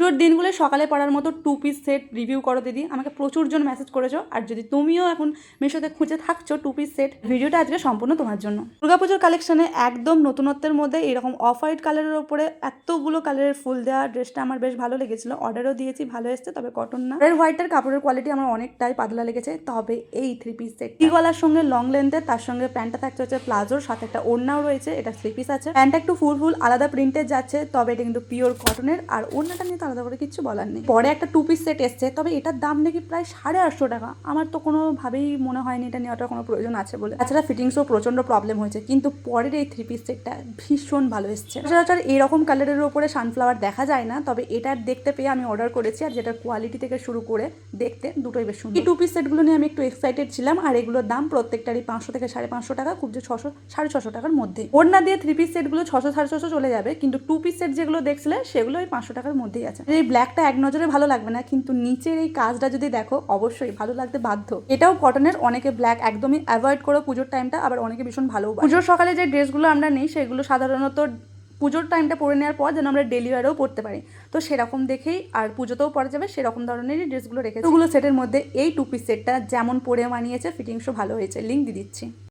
পুজোর দিনগুলো সকালে পরার মতো 2 পিস সেট রিভিউ করো দিদি, আমাকে প্রচুর জন মেসেজ করেছো। আর যদি তুমিও এখন মিশোতে খুঁজে থাকছো 2 পিস সেট, ভিডিওটা আজকে সম্পূর্ণ তোমার জন্য। দুর্গাপুজোর কালেকশনে একদম নতুনত্বের মধ্যে এরকম অফ হোয়াইট কালারের ওপরে এতগুলো কালারের ফুল দেওয়া ড্রেসটা আমার বেশ ভালো লেগেছিল। অর্ডারও দিয়েছি, ভালো এসছে, তবে কটন না। রেড হোয়াইটের কাপড়ের কোয়ালিটি আমার অনেকটাই পাতলা লেগেছে। তবে এই 3 পিস সেট গলার সঙ্গে লং লেন্থের, তার সঙ্গে প্যান্টটা থাকছে হচ্ছে প্লাজোর সাথে একটা ওড়নাও রয়েছে, এটা 3 পিস আছে। প্যান্টটা একটু ফুল আলাদা প্রিন্টের যাচ্ছে, তবে এটা কিন্তু পিওর কটনের। আর ওড়নাটা নিয়ে তো আলাদা করে কিছু বলার নেই। পরে একটা 2 পিস সেট এসছে, তবে এটার দাম নাকি প্রায় 850 টাকা। আমার তো কোনোভাবেই মনে হয়নি এটা নেওয়াটার কোনো প্রয়োজন আছে বলে। তাছাড়া ফিটিংসও প্রচন্ড প্রবলেম হয়েছে। কিন্তু পরের এই 3 পিস সেটটা ভীষণ ভালো এসছে। সচরাচর এরকম কালারের উপরে সানফ্লাওয়ার দেখা যায় না, তবে এটার দেখতে পেয়ে আমি অর্ডার করেছি। আর যেটার কোয়ালিটি থেকে শুরু করে দেখতে দুটোই বেশ সুন্দর। এই 2 পিস সেটগুলো নিয়ে আমি একটু এক্সাইটেড ছিলাম। আর এগুলোর দাম প্রত্যেকটারই 500 থেকে 550 টাকা, খুব যে 600 650 টাকার মধ্যে। ওড়না দিয়ে 3 পিস সেটগুলো 600 650 চলে যাবে, কিন্তু 2 পিস সেট যেগুলো দেখছিলে সেগুলো ওই 500 টাকার মধ্যেই আছে। এই ব্ল্যাকটা এক নজরে ভালো লাগবে না, কিন্তু নিচের এই কাজটা যদি দেখো অবশ্যই ভালো লাগতে বাধ্য। এটাও কটনের। অনেকে ব্ল্যাক একদমই অ্যাভয়েড করো পুজোর টাইমটা, আবার অনেকে ভীষণ ভালো। পুজোর সকালে যে ড্রেসগুলো আমরা নিই সেগুলো সাধারণত পুজোর টাইমটা পরে নেওয়ার পর যেন আমরা ডেলি ওয়ারেও পরতে পারি। তো সেরকম দেখেই আর পুজোতেও পরা যাবে সেরকম ধরনেরই ড্রেসগুলো রেখেছি। ওগুলো সেটের মধ্যে এই 2 পিস সেটটা যেমন পরে মানিয়েছে, ফিটিংসও ভালো হয়েছে। লিঙ্ক দিয়ে দিচ্ছি।